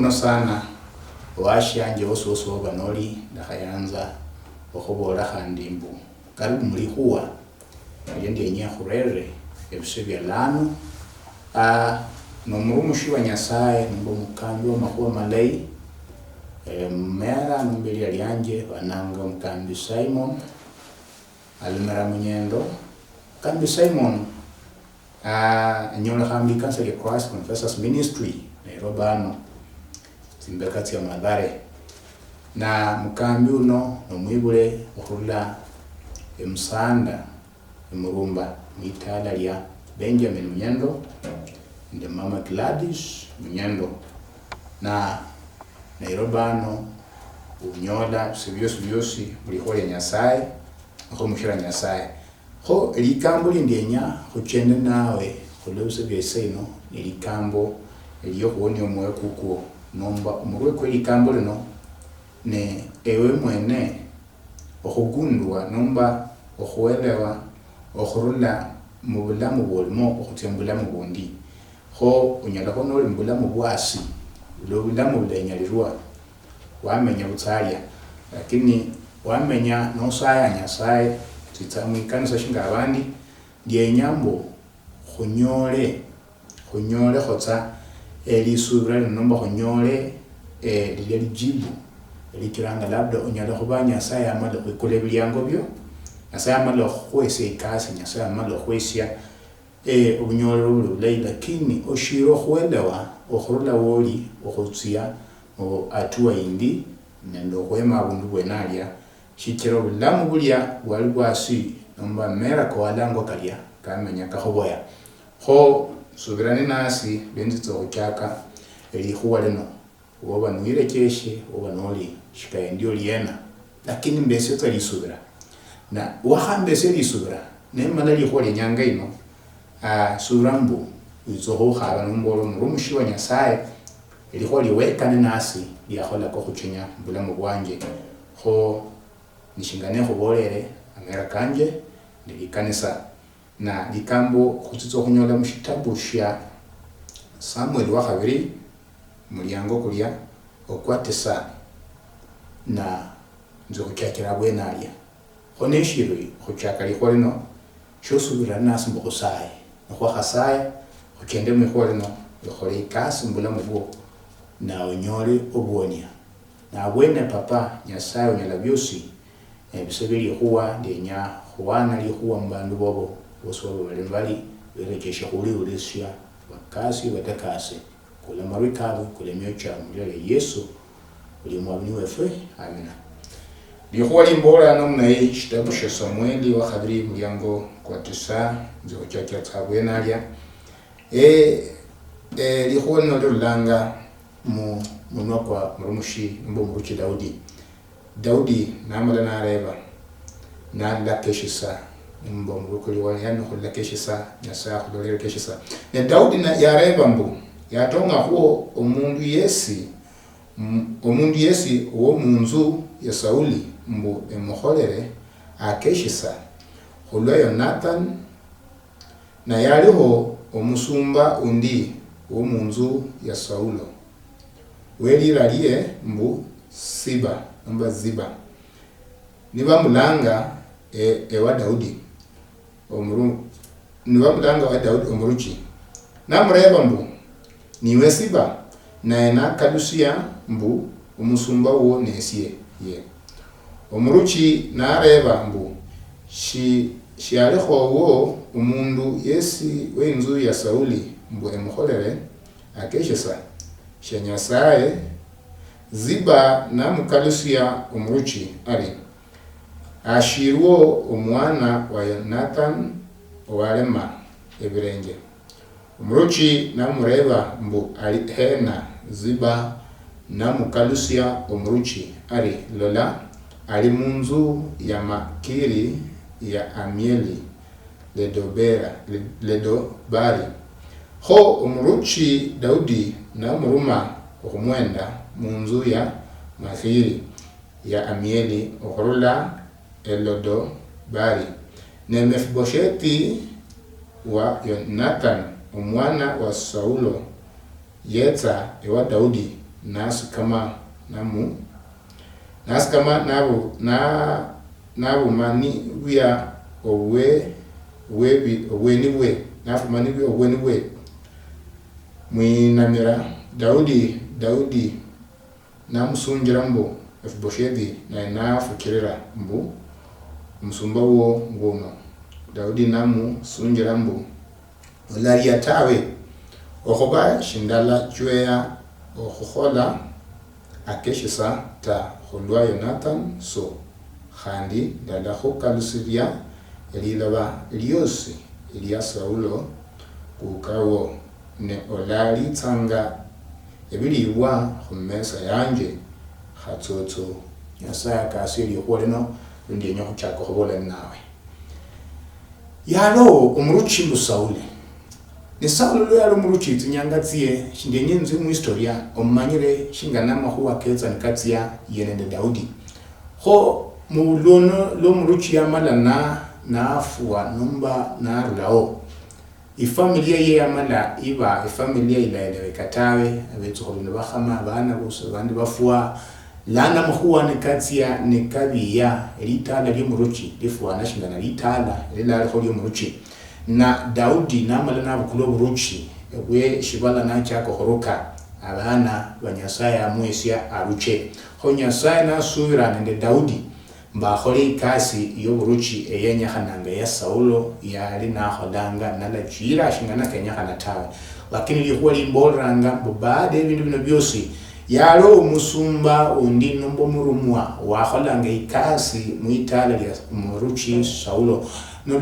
muno sana washanje wose banoli ndakhayanza okhubola khandi mbu karibu mulihuwa ndi enya khurere ebise bya lano nomurumushi wa Nyasaye nimbo mukambi wa makhuwa malayi mmera nombeli lyanje bananga mukambi Simon alimera Munyendo. Mukambi Simon nyola khambi kanisa ya Christ Confessors Ministry Nairobi ano simbekati ya Madhare na mukambi uno nomwibule okhurula emusanda emurumba mwitala lya Benjamin Munyendo ndi mama Gladys Munyendo na Nairobi ano unyola sibyosi buliho ya Nyasaye akho mushira Nyasaye ho likambo lindyenya khuchende nawe khulose byeseno likambo eliyo khoni omwe kuko nomba umurwe kwe likambo lino ne ewe mwene okhugundwa nomba okhuelewa okhurula mu bulamu bolimo okhutembula mu bundi ho unyala ko noli mbulamu bwasi lo bulamu bulenyalirwa wamenya butsalya lakini wamenya nosaya Nyasaye titsamu ikanisa shinga abandi ndyenyambo khunyole khotsa elisubira nomba khunyole lile lijibu likiranga labda unyala khuba Nyasaye amala khukole bilyango byo Nyasaye amala khwesa ikasi Nyasaye amala khwesya obunyolo bulayi lakini oshiro khwelewa okhurula woli okhutsiya atuwa indi nendo khwema abundu bwenalya shikiro bulamu bulya wali bwasi nomba mera ko walango kalya kamenya kakhoboya ho subirani nasi benzitso kuchaka elihuwa lino woba nwire keshe woba noli shikaye ndio liena lakini mbese talisubira na wakhambese lisubira nemala lihuwa linyanga ino surambu uzoho khaba nombolo murumushi wa Nyasaye elihuwa liwekane nasi lyakhola ko khuchinya bulamu bwanje ho nishingane khubolere amera kanje ndilikanisa na likambo khutsitso khunyola mushitabu sha Samuel wa khabiri mulyango kulya okwatesa na nzo kuchakira bwenalya khoneshirwe khuchakali kholino shosubira nasi mbukusaye nokhwa khasaye khuchende mwikhole no yokhole ikasi mbulamu bwo na onyole obwonya na bwene papa Nyasaye onyala byosi ebisebeli khuwa ndenya khuwana likhuwa mbandu bobo bosoro bali berekesha khuli ulesya bakasi batakase kula marikabu kula myocha mjale Yesu uli mwabini wefe amina. Likhuwa limbola namna hii kitabu sha Samueli wa khabiri mulyango kwa 9 nzo chacha tsabwenalya likhuwa nolulanga munwa kwa murumushi mbumuruchi Daudi namala nareba nalakeshisa mbomurukuli wa yani khulakeshisa Nyasaye khulolera keshisa ne Daudi na yareba mbu yatonga huo omundu yesi uwo munzu ya Sauli mbu emukholere akeshisa khulwa Nathan na yaliho omusumba undi uwo munzu ya Saulo weliralie mbu Siba nomba Ziba niba mulanga wa Daudi omuruchi namureba mbu niwe Siba na ena kalusia mbu umusumba uwo nesye ye omuruchi nareba mbu shialiho uwo umundu yesi wenzu ya Sauli mbu emukholere akeshesa sha Nyasaye Ziba na mukalusia omuruchi ali ashirwo omwana wa Nathan owalema ebirenge omuruchi namureba mbu ali hena Ziba na mukalusia omuruchi ali lola ali munzu ya makiri ya Amieli ledobari ho omuruchi Daudi na muruma okumwenda munzu ya makiri ya Amieli okhurula elodobari ne Mefibosheti wa Yonathan omwana wa Saulo yetsa ewa Daudi nasi kama nabu mani wia owe ni we nafu mani wia owe ni we mwinamira Daudi namusungira mbu Mefiboshethi na nafukirira mbu musumba wo ngono Daudi namusungira mbu olaria tawe okoba shindala chweya okhola akeshisa ta khulwa Jonathan so khandi dala khokalusiria elilaba lyosi elia Saulo kukawo ne olali tsanga ebiliwa khumesa yanje khatsotso Nyasaye akasiri khwoleno ndiye nyoko chako khobola nawe yalo umuruchi Sauli ni Saulo lo yalo umuruchi tsinyanga tsiye shindenye nzi mu historia omanyire shingana mahuwa keza nikatsiya yenende Daudi ho mulono lo umuruchi yamala na afuwa numba na rulao ifamilia ye yamala iba ifamilia ilaelewe katawe abetsokholo bakhama bana bose bandi bafuwa lana mahuwa nikatsiya nikabiya litala lyo muruchi lifuwa nashingana litala lilali kho lyo muruchi na Daudi namala nabukulo buruchi we shibala na chako horoka abana banyasaye amwesia aruche ho nyasaye nasubira nende Daudi mbakhole ikasi yo buruchi eyenya khananga ya Saulo yali na khodanga nala chira shingana kenya kana tawe lakini lihuwa limboranga baada ebintu bino byosi yalo musumba undi nombo murumwa wa kholanga ikasi muitala ya muruchi Saulo no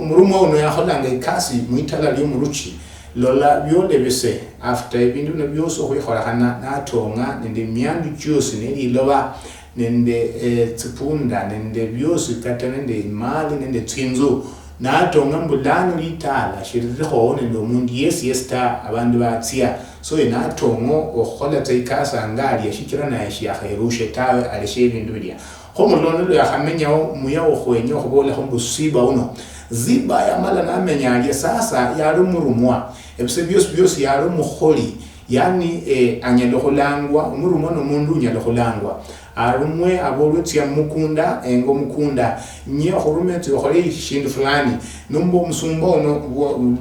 murumwa uno ya kholanga ikasi muitala lyo muruchi lola byole bese after ibintu no byoso khikholakana natonga nende myandu josi neliloba nende tsipunda nende byosi kata nende imali nende tsinzo natonga mbulano litala shirikho nende umuntu yesita abantu batsia so inatongo okhola tsaikasa ngali yashikirana yashiyakherushe tawe aleshe ibintu bilya khomolono lo yakhamenyawo muya okhwenyo khobola khombusiba uno ziba yamala namenyalye sasa yali murumwa ebise byosi yali mukholi yani anyalo khulangwa umurumwa no mundu unyalo khulangwa arumwe abolutya mukunda engo mukunda nye khurumetse khole shindu fulani nombo musumba ono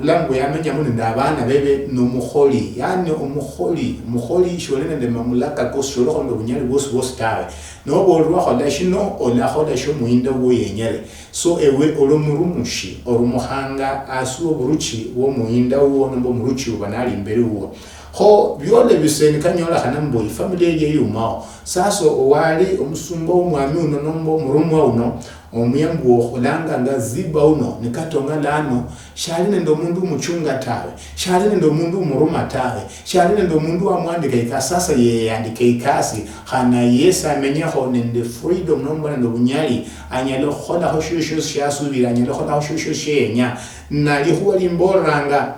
lango yamenya mundu ndabana bebe no mukholi yani umukholi sholene de mamulaka ko sholo khondo bunyali bose tawe no bolwa khola shino ola khola sho muinda wo yenyele so ewe olomurumushi orumuhanga asu buruchi wo muinda wo nombo muruchi ubanali imbere wo ho byole biseni kanyola khanambo ifamilia ye yumao sasa owali omusumba omwami uno nombo murumwa uno omuyambu okholanga ngaziba uno nikatonga lano shali nendo mundu muchunga tawe shali nendo mundu muruma tawe shali nendo mundu amwandika ikasasa ye yandika ikasi khana yesa amenyaho nende freedom nombo nendo bunyali anyalo khola ho shosho shasubira anyalo khola ho shosho shenya nali huwa limboranga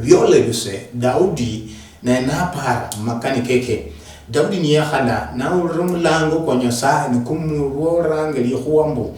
byole bise Daudi na napara makani keke Daudi ni yakhala na urumulango kwa Nyasaye nikumuroranga lihuambo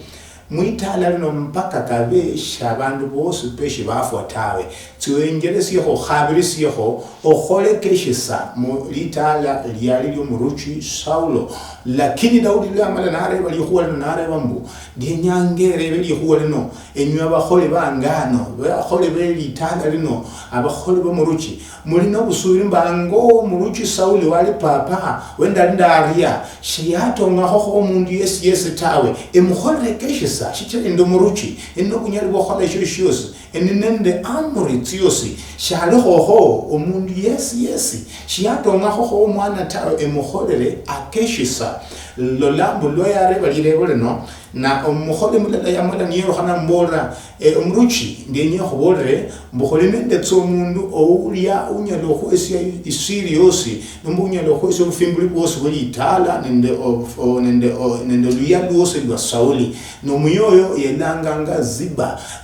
muitala no mpaka kabesha abantu bose peshi bafuatawe tuengeresi ho khabirisi ho okhole keshisa mu litala lyali lyo muruchi Saulo lakini Daudi lyamala nareba lihuwa nareba mbu dinyangere lihuwa no enywa bakhole bangano bakhole belitala lino abakhole ba muruchi mulino busubiri mbango muruchi Saulo wali papa wenda ndaria shiyato ngaho umuntu yesi tawe emukhole keshisa shichele ndo muruchi eno kunyali bokhola shoshosi nende amuri tyosi shaleho umuntu yesi shiyatonga ho mwana tawe emukholele akeshisa lolambo loyareba lilebole no na omukhole mulala yamala niyo khana mbora umruchi ndenye khobore mbukhole nende tsomundu oulia unyalo khwesia isiriosi nombunyalo khwesia ufimbuli bose bulitala nende Luhya lwose lwa Sauli no muyoyo yelanga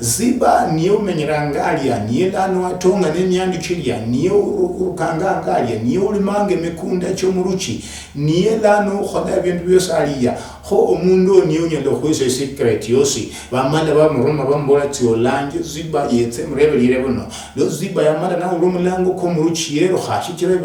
ziba niyo menyerangalia niyo lano atonga nemyandu chilya niyo urukanga ngalia niyo ulimange mekunda chomuruchi niyo lano khoda bintu byose aliya ho omundu niyo nyalo khwise secret yosi bamala bamuruma bambola tiolanje ziba yetse mrebelire bono lo ziba yamala na urumulango ko muruchiyero khashikire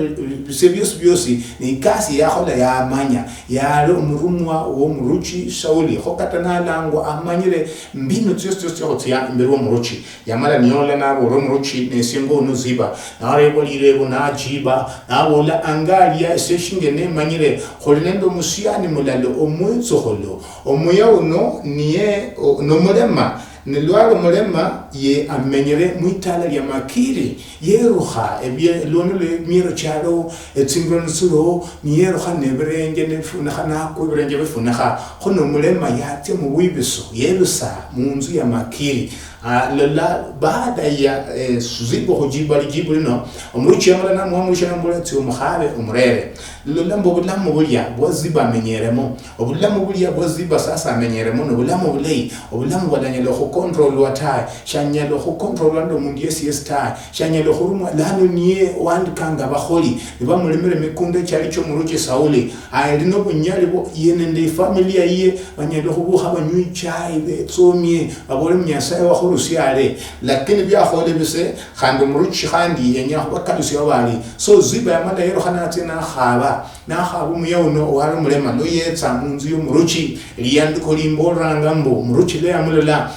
bisebyos byosi ni kasi yakhola yamanya yalo umurumwa wo muruchi Sauli khokatana lango amanyire mbino tsyosi khotya imbere wo muruchi yamala nyola na bo muruchi nesingo no ziba na rebolire bona jiba na bola angalia seshingene manyire kholinendo musiani mulalo omwitsokholo omuya uno niye no mulema nilwalo mulema ye amenyere mwitala lya makiri yeruha ebye lono le miro chalo etsingonsulo niyeruha nebrenge nefuna khana ko brenge befuna kha khono mulema yate mu wibiso yerusa munzu ya makiri lalla baada ya suzibo hojibali jibulino omuruchi yamala na mwamusha nambula tsi umkhale umrere lalla mbobulamu bulya bwaziba amenyeremo obulamu bulya bwaziba sasa amenyeremo no bulamu bulei obulamu bwadanyelo ko control watai shanyelo ko control ndo mundi yes tai shanyelo ko rumwa lano niye wandikanga baholi bamulemere mikunde cyali cyo muruchi Sauli ayirino bunyali bo yenende familia ye banyelo ko buha banywi chai betsomie babole mnyasa wa rusiale lakini bya khole bise khando muruchi khandi yenya bakalusi babali so ziba yamada yero khana tena khaba na khabu muyawno wari mulema lo yetsa munzu yo muruchi liyandiko limboranga mbo muruchi le amulala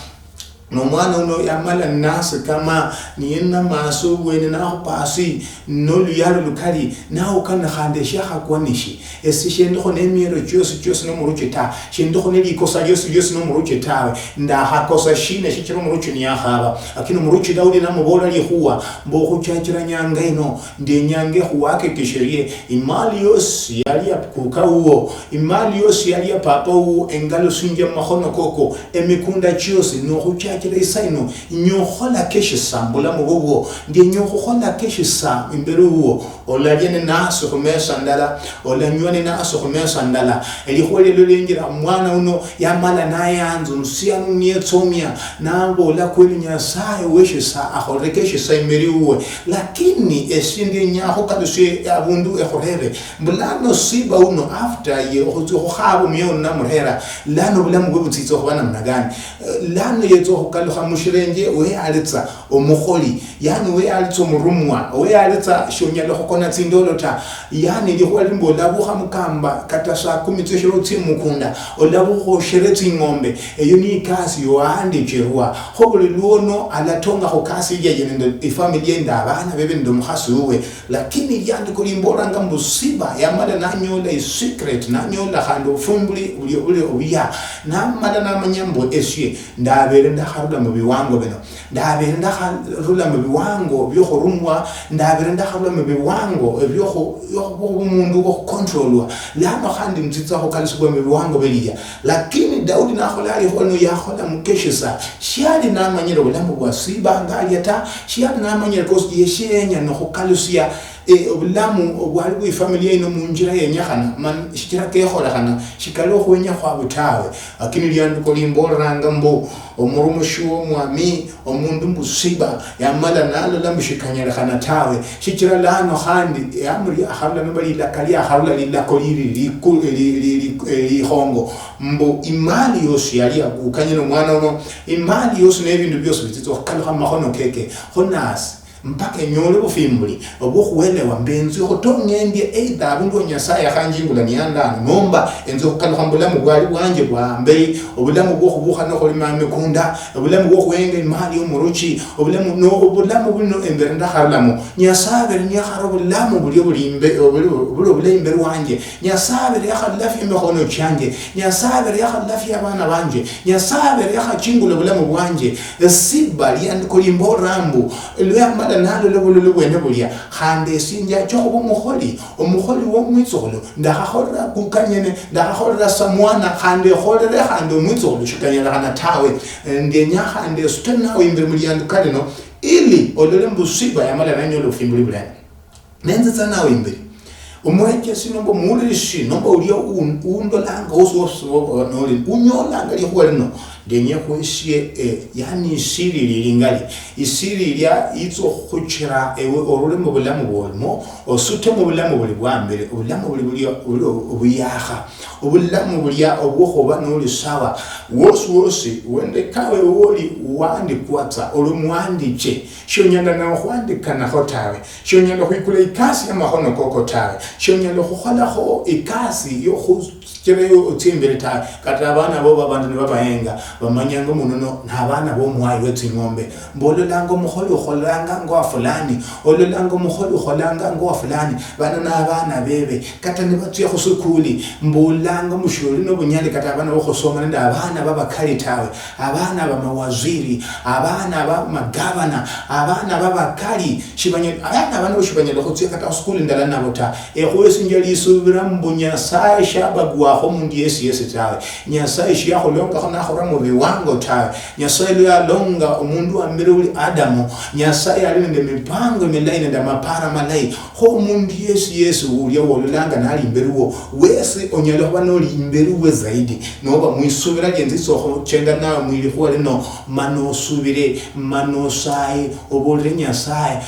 no mwana uno yamala nasa kama niyena maso wene na pasi no luyalo lukali na ukana khande shaka kwanishi esishende khone emiro cyose no muruchi ta shende khone likosa cyose no muruchi tawe nda hakosa shine shichiro muruchi ni yakhaba akino muruchi Daudi na mubola lihuwa mbo kuchachira nyanga ino ndi nyange huwake kisherie imali yose yali kuka uo imali yose yali papa uo engalo sunje mahono koko emikunda cyose no kuchachira isaino nyohola keshi sambula mugogo ndi nyohola keshi sa imberuo olajene naso kumesa ndala olanywane naso kumesa ndala elihole lolengira mwana uno yamala naye anzu nsianu nietsomia nambo la kweli nyasaye weshe sa ahorekeshi sa imberuo lakini esindi nyaho kabise abundu ehorere bulano siba uno after ye ozo khabo miyo namurera lano bulamu bwebutitso khobana mnagani lano yezo kalo khamushirenge we alitsa omukholi yani we alitsa omurumwa we alitsa shonyalo khokona tsindolota yani likhwalimbo labo khamukamba kata sa 10 shiro tsimukunda olabo khosheretsi ngombe eyo ni kasi yo ande jerwa khobule luono alatonga khokasi yeyendo ifamily endabana bebe ndo mkhasuwe lakini lyandi kulimbora ngambusiba yamala nanyola secret nanyola khando fumbuli uli obiya namala namanyambo esye ndabere ndakharuda mu biwango bino ndabere ndakharuda mu biwango byo khurumwa ndabere ndakharuda mu biwango byo umundu go controlwa lama khandi mtsitsa ho kalisubwa mu biwango beliya lakini Daudi nakhola ali hono yakhola mukeshisa shali namanyero bulamu bwa siba ngali ata shali namanyero kosti yeshenya no khalusia obulamu obwali bwi family ino munjira yenyakhana man shikira ke khola khana shikalo khwenya khwa butawe akini lyandiko limboranga mbo omurumushuo mwami omundu mbusiba yamala nalo lamshikanyala khana tawe shikira lano khandi yamri akhala nobali lakali akhala lilakoliri li hongo mbo imali yosi yali akukanye no mwana no imali yosi nebindu byose bitito khala mahono keke honas mpaka nyole bufimbuli obukhwelewa mbenzi khotongendye either abundu Nyasaye akhanjingula niyandana nomba enzo khalkhambula mugwali bwanje bwambe obulamu bwo khubukha no kholima mikunda obulamu bwo khwenga imali yomuruchi obulamu buno embere ndakhalamo Nyasaye nyakhara obulamu bulimbe bulimbe wanje Nyasaye yakhallafi emikhono chanje Nyasaye yakhallafi abana banje Nyasaye yakhachingula obulamu bwanje esiba lyandiko limborambu lwamala nalo lobululu bwene bulya khande sinja chobo mukholi omukholi wo mwitsolo ndakhakhola kukanyene ndakhakhola samwana khande kholere khande mwitsolo shikanyela kana tawe ndenya khande stena oyimbere mulyandu kaleno ili olole mbusiba yamala nanyolo fimbuli bulani nenze tsana oyimbere umweke sinombo mulishi nomba ulia undolanga uso noli unyolanga lihuwa lino denye kuishie yani isiri lilingali isiri lya itso khuchira ewe orule mu bulamu bolmo osute mu bulamu buli bwambere obulamu buli obuyaha obulamu bulya obukhoba noli sawa wosi wende kawe woli wandi kwatsa olumwandiche shonyanda na khwandika na khotawe shonyanda khwikula ikasi ya mahono kokotawe shonyanda khukholakho ikasi yo khukyebeyo otsimbere tawe kata abana bo babantu ne babayenga bamanyanga munono nabana bo mwayi wetsingombe mbololanga mukholo kholanga ngwa fulani ololanga mukholo kholanga ngwa fulani bana nabana bebe kata ne batsiya khusukuli mbolanga mushori no bunyali kata abana bo khosoma nende abana babakhali tawe abana bamawaziri abana ba magavana abana babakali shibanye abana bano shibanye lokutse kata school ndala nabo ta ekhoyesinja lisubira mbunya sai shabagwa kho mundi yesi tawe nyasai shiyakho longa khona khora mu biwango tawe nyasai lo longa umundu ambere uli Adamu nyasai ali nende mipango milaine nda mapara malai kho mundi yesi uli wolanga nali imberuwo wesi onyalo banoli imberuwe zaidi noba muisubira genzi sokho chenda nawe mwili kwa lino manosubire manosai obole nyasai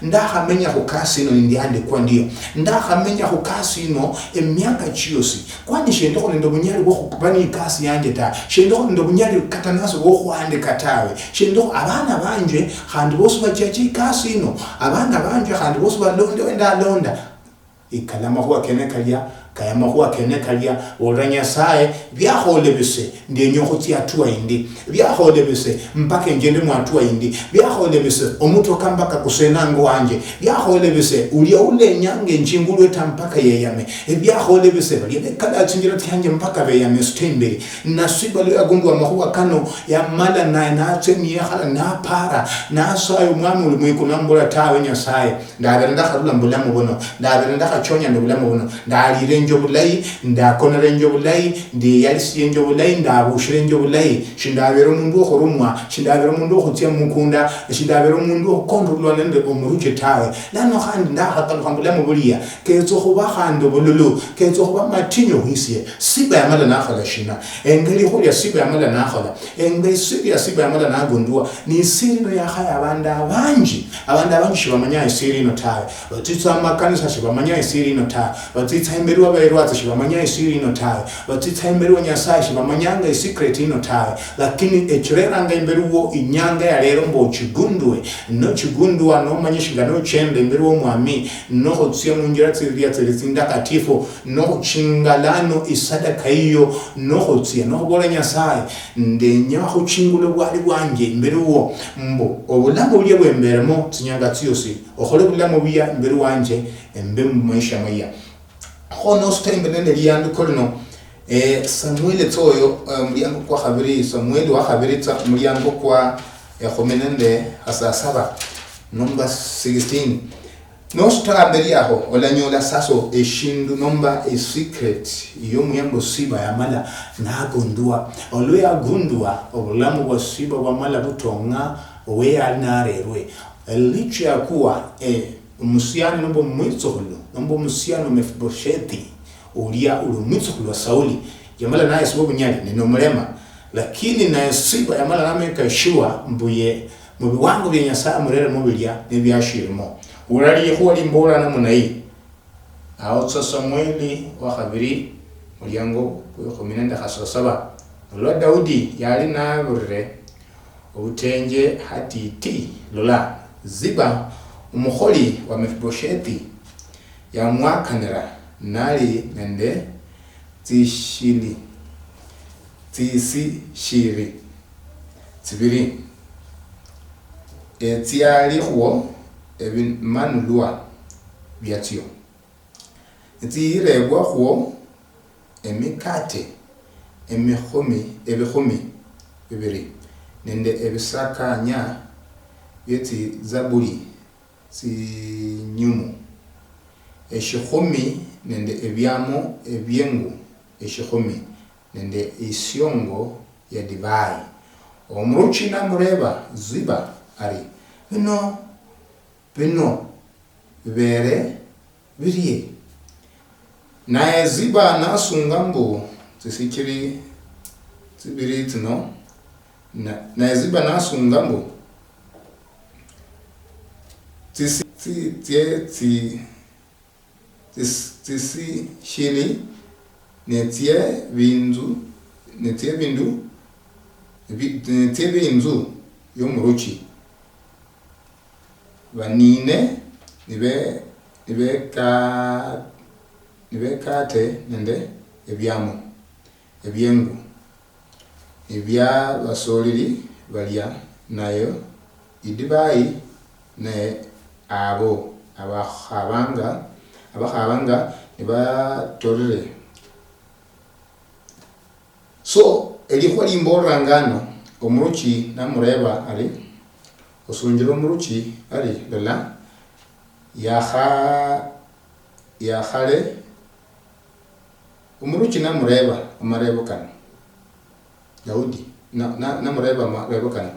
ndakhamenya khukasino ndiande kwa ndio ndakhamenya khukasino emyaka chiyosi kwani shende khonendo bunyali bwo khukubani ikasi yanje ta shende khonendo bunyali katanaso bwo khwande katawe shende abana banje khandi bosu bachachi ikasino abana banje khandi bosu balonde wenda londa ikalama huwa kenekalya kayama huwa kenekalya oranya sae byakholebese ndenyo khutya tuwa indi byakholebese mpaka ngende mwatuwa indi byakholebese omuto kambaka kusenanga wanje byakholebese uliya ulenyange njingulwe tampaka yeyame byakholebese balide kala tsingira tyanje mpaka beyame stembere nasibalo yagundu amahuwa kano ya mala na tsemiye khala na para na sayo mwami uli mwikunambula tawe nya sae ndabera ndakhalula mbulamu bono ndabera ndakhachonya ndobulamu bono ndalire njobulai ndakonera njobulai ndi yalisi njobulai ndabushire njobulai shindabera umundu okhorumwa shindabera umundu okhutya mukunda shindabera umundu okondulwa nende omuruche tawe lano khandi ndakhakalukha mu buliya ketso khuba khandi bululu ketso khuba matinyo hisiye siba yamala nakhala shina engeli khulya siba yamala nakhala engeli siba yamala nagundwa ni sirino yakhaya abantu shibamanya isirino tawe batitsa makanisa shibamanya isirino tawe batitsa imberu abairwatsa shibamanya isirino tawe batitsa imberu nyasaye shibamanyanga secret ino tawe lakini echireranga imberu wo inyanga ya lero mbo chigundwe no chigundwa no manyishinga no chende imberu wo mwami no khotsia munjira tsiria tsiritsinda katifo no chingalano isadaka iyo no khotsia no bola nyasaye ndenya khuchingule bwali bwanje imberu wo mbo obulamu buli bwemberemo tsinyanga tsiyosi okhole bulamu bya imberu wanje embe mu maisha maya khono stembe nende liyandu kolino Samuel tsoyo mulyango kwa khabiri Samuel wa khabiri tsa mulyango kwa khomenende asasaba number 16 no strawberry yaho olanyola saso eshindu number a secret yo muyambo siba yamala nagundwa oluya gundwa obulamu bwa siba bwamala butonga we alnarerwe licha ya kuwa umusiano nombo mwitsolo nombo umusiano Mefiboshethi ulia ulumwitsolo wa Sauli yamala naye sibo bunyali nino mulema lakini naye siba yamala nameka shua mbuye mubi wangu bya Nyasaye murere mubilya nebyashirimo urali huwa limbora na munai aotsa Samueli wa khabiri mulyango kwa khominenda khasasaba lo Daudi yali na burre utenje hatiti lola ziba umukholi wa Mefiboshethi ya mwakanira nali nende tsishili shiri tsibiri etiali huo ebin manulwa byatio etiirebwa huo emikate ebihumi bibiri nende ebisakanya yeti zaburi si nyumu eshihumi nende ebyamo ebyengu eshihumi nende isyongo ya divai omruchi na mureba ziba ari bino bere biriye naye ziba nasunga mbu tisikiri tibiri tino naye ziba nasunga mbu tisi shili netie binzu yomuruchi banine nibekate nende ebyengu ebya basoliri balya nayo idibayi ne abo abahabanga nibatorere. So elihwa limborangano omuruchi namureba ali osunjira omuruchi ali lola yahale omuruchi namureba amarebo kano Daudi namureba amarebo kano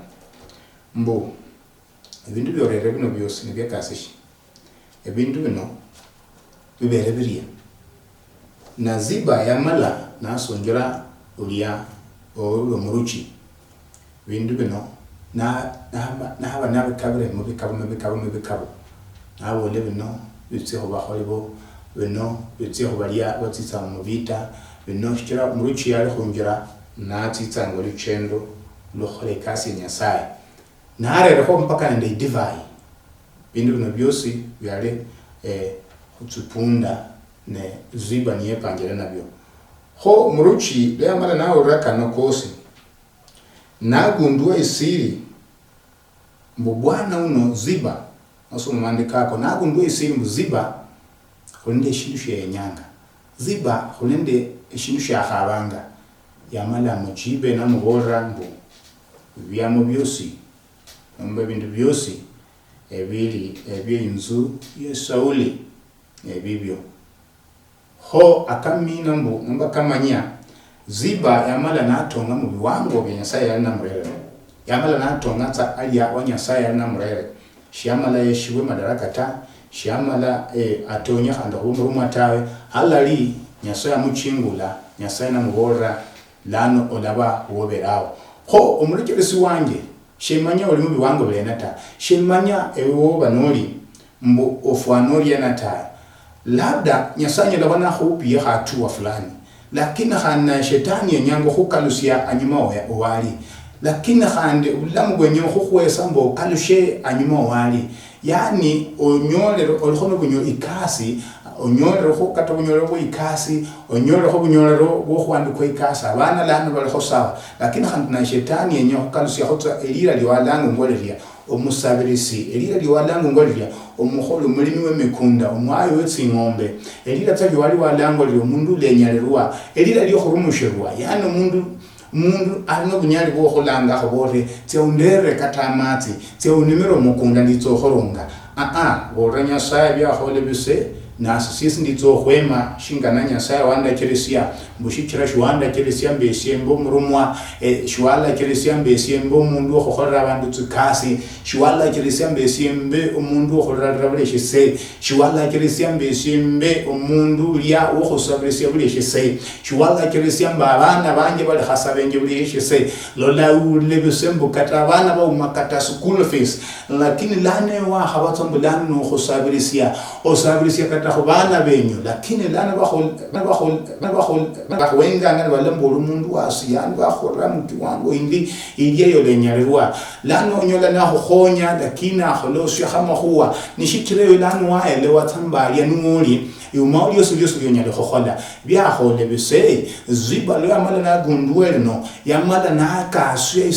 mbu ebintu byorere bino byose nibyakasishi ebintu bino bibere biriya na ziba yamala nasonjera Luhya omuruchi bintu bino nahaba nabikabire mubikabo nabole bino bitseho baholibo bino bitseho balya batsitsa mubita bino shikira omuruchi yali khunjira natsitsa ngo luchendo lukhole kasi nyasaye narereho mpaka nende divai bintu bino byosi byali kutsupunda ne ziba niye panjira nabyo ho muruchi leamala nawe rakano kosi nagundua isiri mbu bwana uno ziba asoma mandikako nagundua isiri mbu ziba khulinde shindu shenyanga ziba khulinde shindu shakhabanga yamala muchibe namubora mbu byamo byosi mba bintu byosi ebyinzu ya Sauli ebibyo ho akamina mbu namba kamanya ziba yamala natonga mu biwango bya Nyasaye yali namurere yamala natonga tsa alya wa Nyasaye yali namurere shyamala yeshiwe madaraka ta shyamala atonya khanda humuruma tawe halali Nyasaye amuchingula Nyasaye namubora lano olaba woberawo ho omulekesi wanje shemanya oli mu biwango bya nata shemanya ewo banoli mbu ofwanoli yanata labda Nyasaye labana hupiye hatua fulani lakini khana shetani yenyango khukalusia anyuma owali lakini khande ulamu gwenye khukhwesa mbo kalushe anyuma owali yani onyolero olikhono bunyo ikasi onyolero khukata bunyolero bwo ikasi onyolero bunyolero bwo khwandikwa ikasi abana lana balikho sawa lakini khana shetani yenyango khukalusia khotsa elira liwalango ngoleria omusabirisi elira liwalango ngoleria omukholo mulimi wemikunda omwayo wetsingombe elira tsali wali walango lyo mundu lenyalirwa elira lyo khurumushirwa yani mundu alino bunyali bwo khulanga khobore tse undere katamatsi tse unimiro mukunda nditso khoronga bora Nyasaye bya khole bise nasisi nditso khwema shingana Nyasaye wanda kirisia mbushikira shwanda kirisia mbesembo murumwa shwala kirisia mbesembo mundu khokhora abantu tsikasi shwala kirisia mbesembe umundu khokhora buleshe se shwala kirisia mbesembe umundu lya ukhosabirisia buleshe se shwala kirisia mbabana banje bali khasabenje buleshe se lola ulebesembo kata bana ba umakata school fees lakini lane wa khabatsombo lane no khosabirisia osabirisia kata khobana benyu lakini lana bakwenga ngani balambolo mundu wasiyani bakhora muti wango indi iliyo lenyalirwa lano onyola na khokhonya lakini akholosya khamakhuwa nishikire lano waelewa tsambali yanuli yumauli yosulyoso yonyale khokhola byakhole bise ziba lo yamala na gundwele no yamala na kasye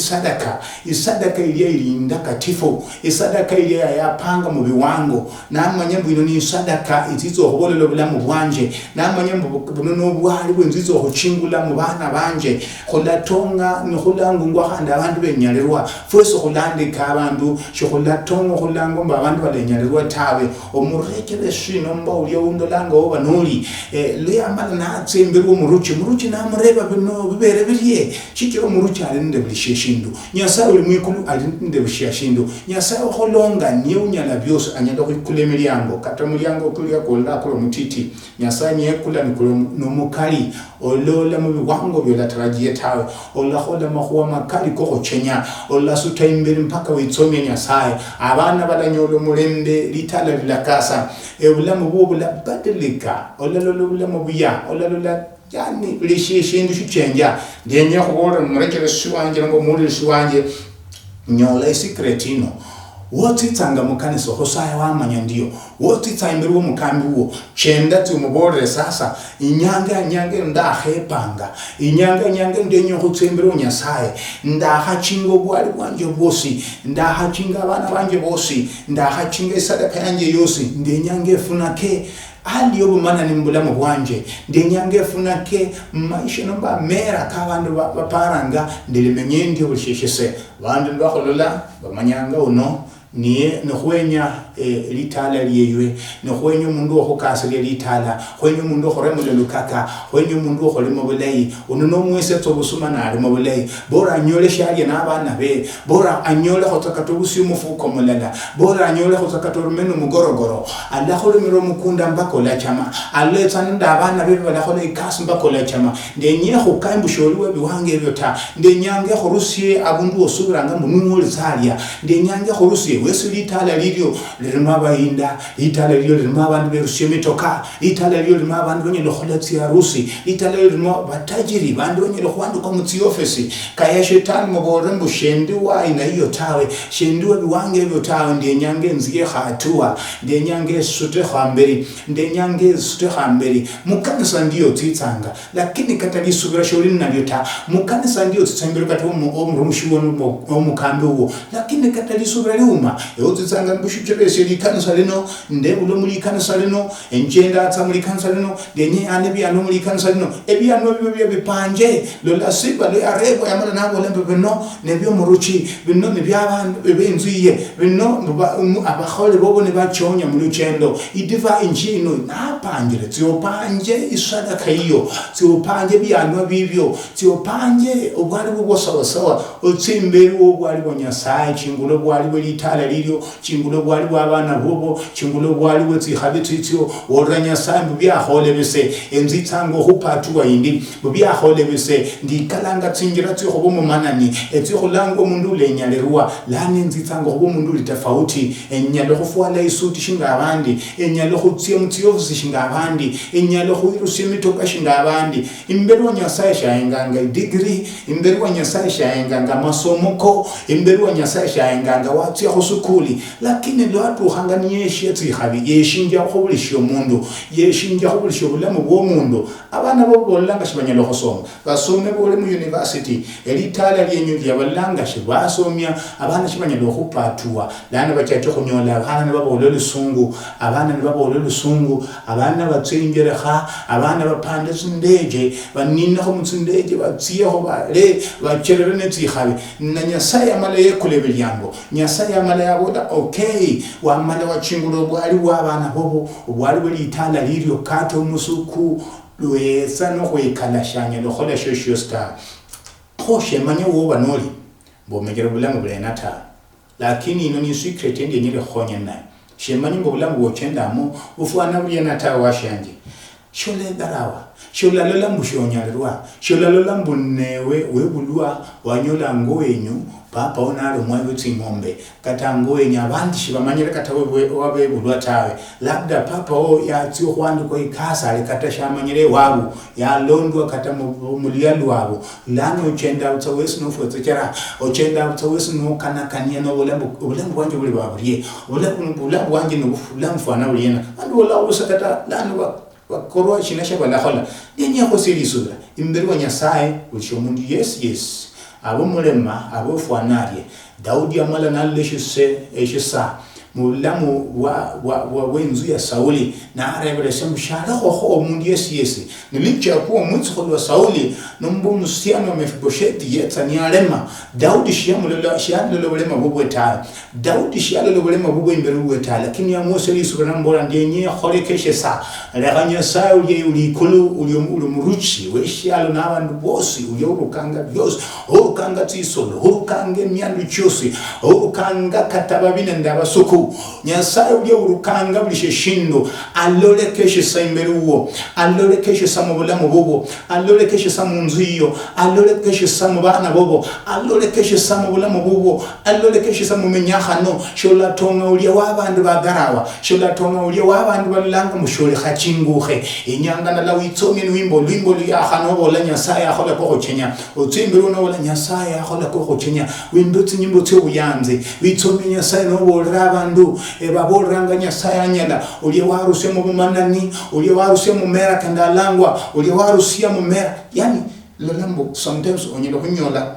isadaka iliyo ilinda katifo isadaka iliyo yapanga mu biwango namanyambu ino ni sadaka itizo khobolelo bulamu bwanje namanyambu buno bwali bwenzizo khuchingula mu bana banje kholatonga ni khulangu ngwakhanda abantu benyalirwa fweso khulandika abantu shikhulatong khulango mba abantu balenyalirwa tawe omurekele shino mba uliyo undola langa oba noli Luhya amala na tsembirwa muruchi na mureba bino bibere biriye chikiro muruchi ali nde bulishindu Nyasaye uli mwikulu ali nde bulishindu Nyasaye holonga niye unyala byose anyenda kukule milyango kata milyango kulia kola ko mutiti Nyasaye niye kula no mukali olola mu biwango byo latarajie tawe olahola mahuwa makali ko chenya ola suta imbere mpaka witsomie Nyasaye abana badanyolo mulembe litala lilakasa ebulamu bwo bulabadilika olalo bulamu buya olalo yani lishishindu shichenja ndenye kubora murekere shiwanje ngo muri shiwanje nyola secretino wotitsanga mukanisa hosaya wamanya ndio wotitsaimbira wo mukambi wo chenda ti umubore sasa inyanga ndahepanga inyanga ndenyo kutsembera Nyasaye ndahachingo bwali bwanje bosi ndahachinga abana banje bosi ndahachinga isadaka yanje yose ndenyange funake hali yobumana nimbulamu bwanje ndenyange funake maisha nomba mera kabandu baparanga ndilimenye ndio bulishishise bandu bakolola bamanyanga uno niye nohwenya litala liyeywe nohwenya umundu okukasile litala hwenya umundu okhoremule lukaka hwenya umundu okholemo bulayi uno nomwese tsobusumana ali mu bulayi bora anyole shaye n'abana be bora anyole khotsakato busi umufuko mulala bora anyole khotsakato rumeno mugorogoro alakholemero mukunda mbakola chama aletsa ndabana be balakhola ikasi mbakola chama ndenye khukaimbusholwe biwange byota ndenyange khorusie abundu osubiranga munumuli zalia ndenyange khorusie wesi litala lilyo lirima bayinda litala lilyo lirima abantu berusiye mitoka litala lilyo lirima abantu benye lokholatsi ya rusi litala lilyo lirima batajiri bandu benye lokhwandu kwa mutsi office kaya shetani mubore mbushendi wa ina hiyo tawe shendi wa biwange byo tawe ndenyange nziye khatua ndenyange sute khamberi ndenyange sute khamberi mukanisa ndiyo tsitsanga lakini katali subira sholini nabyo ta mukanisa ndiyo tsitsambira kati omurumushi wo mukambi wo lakini katali subira liuma yotsitsanga mbushucherese likanisa lino ndebulo muri kanisa lino enjenda atsa muri kanisa lino denye ane byano muri kanisa lino ebyano byo bipanje lola siba lo arebo yamana nabo lembe bino nebyo muruchi bino nebyabantu benziye bino abakhole bobo ne bachonya mu luchendo idiva injino napangire tsiyopanje isadaka iyo tsiyopanje byano bibyo tsiyopanje obwali bwo sawa utsimberi obwali bo Nyasaye chingulo bwali bo litala lilyo chingulo bwali bwa abana bobo chingulo bwali bo tsihabitsityo oranya sambu byakhole bese enzitsango hupatuwa indi byakhole bese ndikalanga tsingira tsyo go mumanani etsyo golango mundu lenyalirwa lani nzitsango go mundu litafauti enyalo go fuala isuti shingabandi enyalo go tsiye mutsi office shingabandi enyalo go irusiye mitoka shingabandi imberi wa Nyasaye shayenganga degree imberi wa Nyasaye shayenganga masomoko imberi wa Nyasaye shayenganga watsi ya hosukuli lakini lo atu hangani yeshi tsihabi yeshinja go bulishyo mundu yeshinja go bulishyo bulamu bwo mundu abana bo bolanga shibanyalo hosoma basome bole mu university elitala lyenyu lyabalanga shibasomya abana shibanyalo khupatuwa lana bachacho kunyola abana babolo lusungu abana babolo lusungu abana batsinjere kha abana bapande tsindeje banina ho mutsindeje batsiye ho bale bacherere netsihabi na Nyasaye amale yekulebe lyango Nyasaye amale yaboda okay wa amale wa chingulo bwali wa abana bobo bwali bali itala liryo kato musuku lwesa no kwekala shanya lo khola shosho star khoshe manye wo banoli bo megera bulamu bulenata lakini ino ni secret ndi nyire khonya nayo shemanye ngo bulamu wo chendamo ufana bulenata washanje shole darawa shola lola mbushonyalirwa shola lola mbunewe webulwa wanyola ngowenyu papa onalo mwayo tsimombe kata ngowenyu abandi shibamanyire kata wabe bulwa tawe labda papa o yatsi khwandu ko ikasa ale kata shamanyire wabu ya londwa kata muliyalu wabu lano uchenda utawesi no fotsera uchenda utawesi no kanakania no bulambu wanje buli baburiye bulambu wanje no bulambu fana buliyena andu wala usakata lano wakorwa chinasha balakhola nyenye khosili sura imberi wa Nyasaye uchomundu yes abo mulema abo fwanarye Daudi amala naleshise eshisa mulamu wa wenzu ya Sauli na arebele semshara ho mundu yesi nilicha kuwa mwitso wa Sauli nombo musiano Mefibosheti yetani alema Daudi shiamulelo bulema bubweta Daudi shialelo bulema bubwe imberu bweta lakini ya Mose lisubira mbora ndiye khorekeshe sa reganya sa uli kulu uli muruchi weshialo nabantu bose uyobukanga byose urukanga tisolo urukange myandu cyose urukanga katababine ndabasuku Nyasaye uli urukanga bulishe shindo alolekeshe sa imberuwo alolekeshe sa mubulamu bubo alolekeshe sa munziyo alolekeshe sa mubana bubo alolekeshe sa mubulamu bubo alolekeshe sa mumenyahano shola tonga uli wabantu bagarawa shola tonga uli wabantu balanga mushole khachinguhe inyanga na lawitsomie wimbo luyahano bola Nyasaye akhola ko chenya utsimbiru no bola Nyasaye akhola ko chenya wimbo tsinyimbo tse uyanze witsomie Nyasaye no bola abandu baboranga Nyasaye anyala uli waruse mu bumanani uli waruse mu mera kandalangwa uli warusia mu mera yani lolambo sometimes onyelo kunyola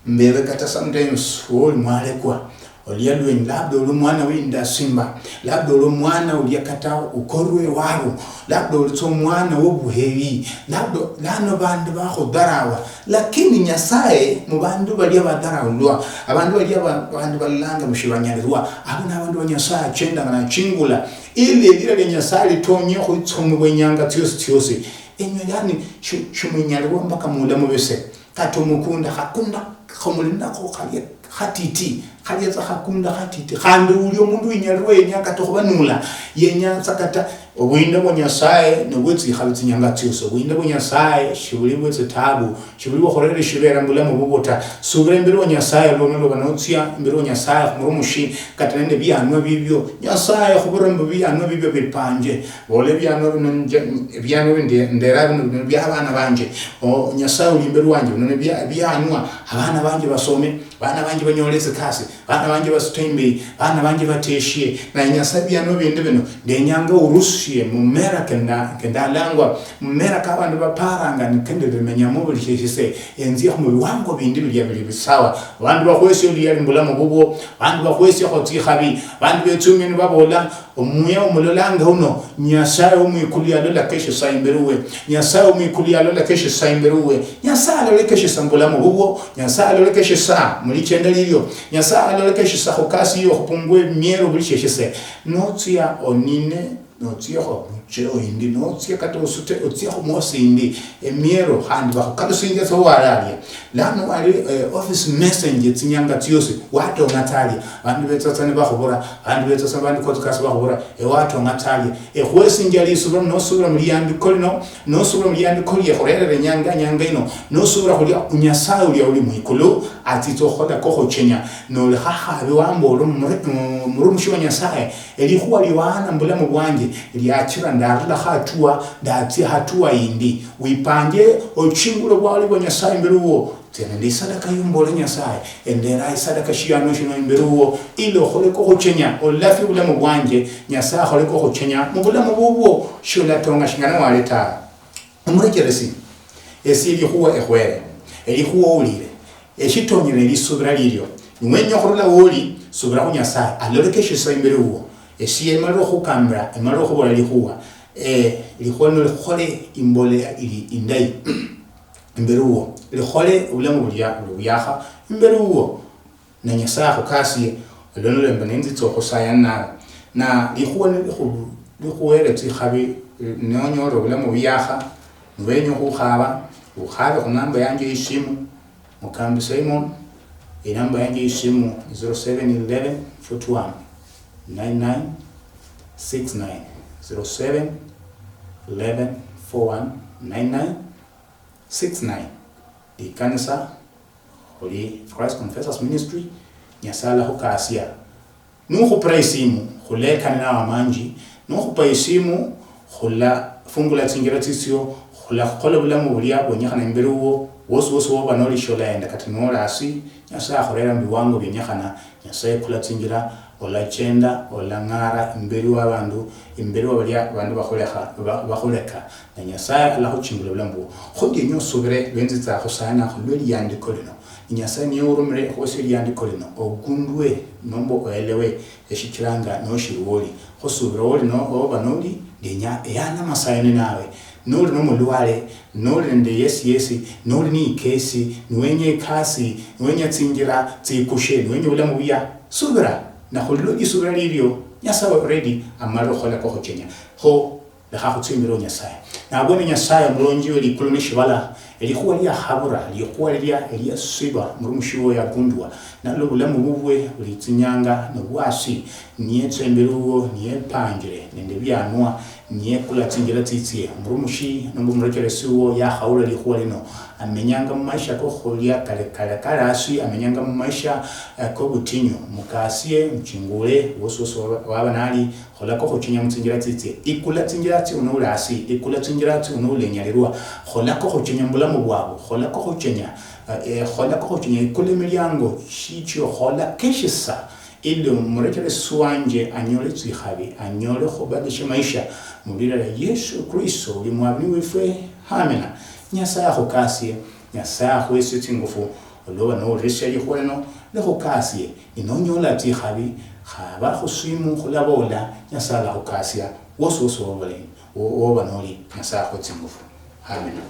mbele kata sometimes wol mwalekwa Olialwe labda ulu mwana winda simba labda ulu mwana uliyakata ukorwe waru labda ulu mwana wobuhewi labda lano bandu bakudarawa lakini Nyasaye mu bandu baliya badaraulwa abandu baliya bandu balanga mushibanyalizwa abana abandu banyasaye chenda na chingula ile lile Nyasaye litonye khutsomu bwenyanga tyose enyo yani shumunyalwa mpaka mula mubese katomukunda hakunda khomulinda ko khaliye khatiti khaliza khakunda khatiti khandi uli omundu inyalwe nyaka tokubanula yenya sakata obwinda bwa Nyasaye nobwetsi khalitsi nyanga tyoso obwinda bwa Nyasaye shibuli bwetsi tabu shibuli bokhorere shibera mbulamu bubota subira mbere wa Nyasaye lono banotsia mbere wa Nyasaye khumurumushi katanende byanwa bibyo Nyasaye khubura mbyanwa bibyo bipanje bole byanwa ndera byabana banje o Nyasaye uli mbere wanje none byanwa abana banje basome bana banje banyolese kasi bana banje basutembe bana banje bateshie na Nyasaye byanwa binde bino ndenyanga urushie mumera kenda langwa mumera kabandu baparanga nikende bimenya mu buli shise enzi mu wango bindi bili bisawa bandu bakwese uli yali mbulamu bubo bandu bakwese khoti khabi bandu betumye ni babola omuya omulolanga uno Nyasaye umikulia lola keshe saimberuwe Nyasaye umikulia lola keshe saimberuwe Nyasaye lola keshe sambulamu bubo Nyasaye lola keshe sa mulichenda lilyo Nyasaye lola keshe sa khokasi yo khupungwe miero buli shise notia onine notia ho cheo indi notia kata usute otia ho mosi indi emiero handi ba kata singe so waralia lano ali office messenger tsinyanga tiyose wato ngatali bandu betsatsane ba khobora bandu betsatsane bandu podcast ba khobora wato ngatali khwesinge ali subra no subra mliyandi kolino no subra mliyandi koliye khorere nyanga ino no subra kholi Nyasaye uli mwikulu atito khoda ko chenya no le khabe wambo murumushi wa Nyasaye eli khwali wana mbulamu bwanje liachira ndarula hatua indi wipanje ochingulo bwali bwa Nyasaye mberuwo tena ndi sadaka yumbole Nyasaye endera sadaka shiyano shino mberuwo ilo khole ko chenya olafi bulamu bwanje Nyasaye khole ko chenya mubulamu bubwo shola tonga shingana waleta umurekeresi esili huwa ehwere eli huwa ulire eshitonyele lisubira lilyo mwenyo khorola woli subira ku Nyasaye alolekeshe sa mberuwo esiye malo khukambra emalo khobola lihuwa likhono likhole imbole ili indai imberuwo likhole ulamu buyakha imberuwo na Nyasaye khukasi lono lembanenzi tsoko sayana na likhuwa likhuwele tsikhabi nonyoro ulamu buyakha nwenyo khukhaba ukhabe khunamba yanje isimu mukambi Simon inamba yanje isimu 0711 41 9969 07 11 41 9969 di kanisa Holy Christ Confessors Ministry Nyasala hukasia nuhu praisimu khuleka na wamanji nuhu praisimu khula fungula tsingira tsisyo khula khola bulamu bulia bonyakana imberuwo wosu banoli shola enda katinola asi Nyasaye khorera mbiwango byenyakana Nyasaye khula tsingira ola chenda ola ngara imberi wa bandu imberi wa balia bandu bakholeka na Nyasaye Allah uchingula bulambu khodi nyo sobere benzi tsa khosana khulweli yandi kolino Nyasaye niyo urumire hose lyandiko lino ogundwe nombo oelewe eshikiranga no shirwoli hosubira woli no oba noli denya yana masayene nawe noli no mulwale noli nde yesi noli ni kesi nwenye kasi nwenye tsingira tsikushe nwenye ulamu bya subira na hollo isubira lilyo Nyasaye already amalo khola ko hochenya ho la ha khutsimbiro Nyasaye na bone Nyasaye mulonji oli kuloni shibala elikuwa lya habura likuwa lya siba murumushiwo ya gundwa nalo bulamu bubwe bulitsinyanga nobwasi niye tsemberuwo niye pangire nende byanwa niye kula tsingira tsitsiye murumushi nombo murekeresiwo ya haula likuwa lino amenyanga mu maisha ko khulya kale asi amenyanga mu maisha ko butinyo mukasiye mchingule wososo waba nali khola ko khochinya mutsingira tsitsiye ikula tsingira tsi unulasi ikula tsingira tsi unulenyalirwa khola ko khochinya mbulamu bwabo khola ko khochinya ikule milyango shicho khola keshisa ili murekere suwanje anyole tsihabi anyole khobadisha maisha mubira la Yesu Kristo limwabni wefwe amena Nyasaye khokasiye Nyasaye khwese tsingufu loba no reshali khweno le khokasiye inonyola tsihabi khaba khusimu khulabola Nyasaye khokasiya wososo wobale woba noli Nyasaye khotsingufu amena